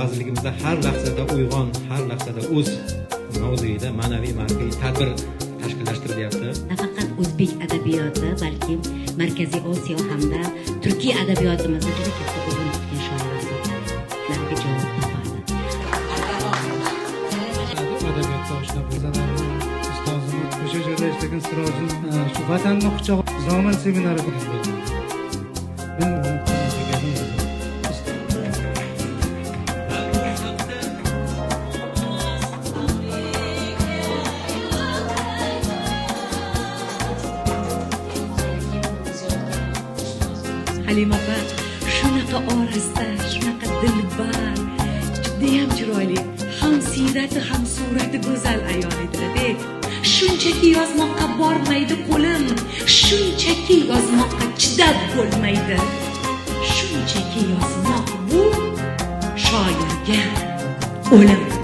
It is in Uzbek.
vazirligimizda har lahzada uyg'on, har lahzada o'z mavzuida ma'naviy markaziy tadbir tashkillashtirilyapti. Nafaqat o'zbek adabiyoti, balki Markaziy Osiyo hamda Turkiy adabiyotimizda juda katta o'rin tutgan shoirlar hisoblanadi. Javob topadi. Adabiyotga oshna bo'lsalar, ustozimiz o'sha joyda ishlagan Sirojin shu vatanni quchog'i Zomin seminari bo'ldi. Halima opa shunaqa orista, shunaqa dilbar, judayam chiroyli, ham siyrati ham surati go'zal ayol edilar-da. Shunchaki yozmoqqa bormaydi qo'lim, shunchaki yozmoqqa chidab bo'lmaydi. Shunchaki yozmoq bu shoirga o'lim.